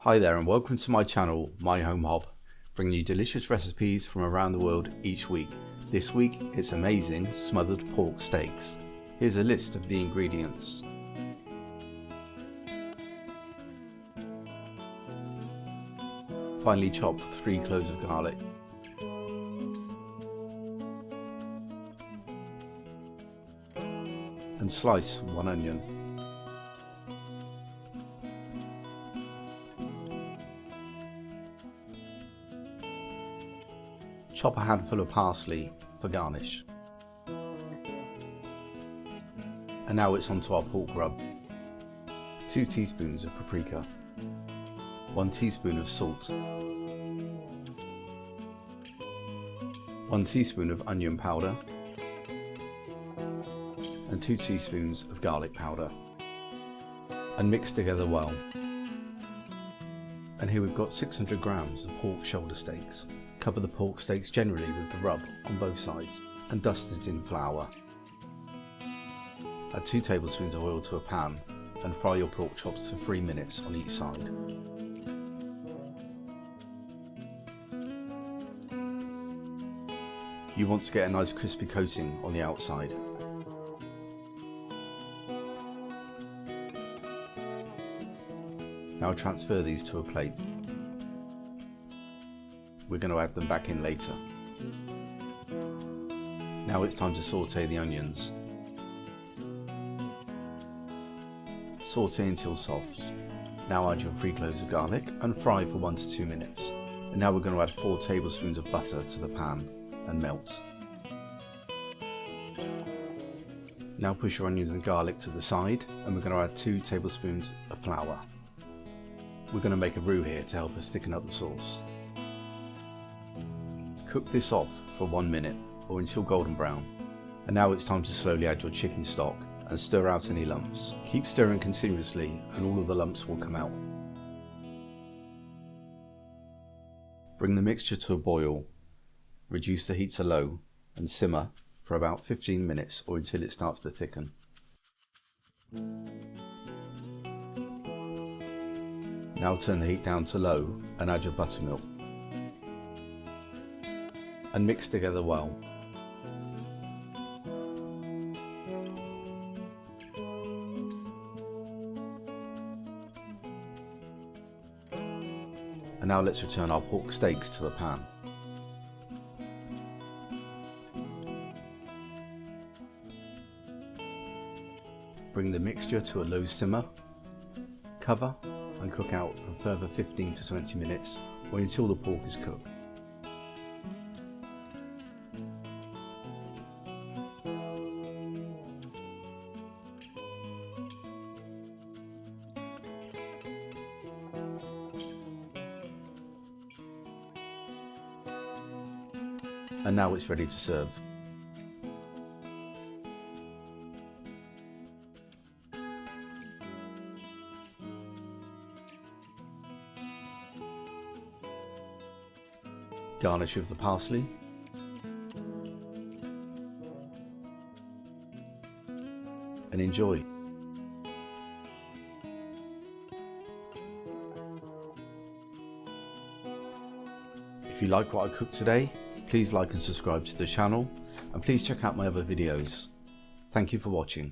Hi there and welcome to my channel, My Home Hob, bringing you delicious recipes from around the world each week. This week it's amazing smothered pork steaks. Here's a list of the ingredients. Finely chop 3 cloves of garlic. And slice 1 onion. Chop a handful of parsley for garnish. And now it's onto our pork rub. 2 teaspoons of paprika, 1 teaspoon of salt, 1 teaspoon of onion powder, and 2 teaspoons of garlic powder, and mix together well. And here we've got 600 grams of pork shoulder steaks. Cover the pork steaks generally with the rub on both sides and dust it in flour. Add 2 tablespoons of oil to a pan and fry your pork chops for 3 minutes on each side. You want to get a nice crispy coating on the outside. Now transfer these to a plate. We're going to add them back in later. Now it's time to saute the onions. Saute until soft. Now add your 3 cloves of garlic and fry for 1 to 2 minutes. And now we're going to add 4 tablespoons of butter to the pan and melt. Now push your onions and garlic to the side and we're going to add 2 tablespoons of flour. We're going to make a roux here to help us thicken up the sauce. Cook this off for 1 minute or until golden brown. And now it's time to slowly add your chicken stock and stir out any lumps. Keep stirring continuously and all of the lumps will come out. Bring the mixture to a boil, reduce the heat to low and simmer for about 15 minutes or until it starts to thicken. Now turn the heat down to low and add your buttermilk. And mix together well. And now let's return our pork steaks to the pan. Bring the mixture to a low simmer, cover and cook out for a further 15 to 20 minutes or until the pork is cooked. And now it's ready to serve. Garnish with the parsley. And enjoy. If you like what I cooked today, please like and subscribe to the channel and please check out my other videos. Thank you for watching.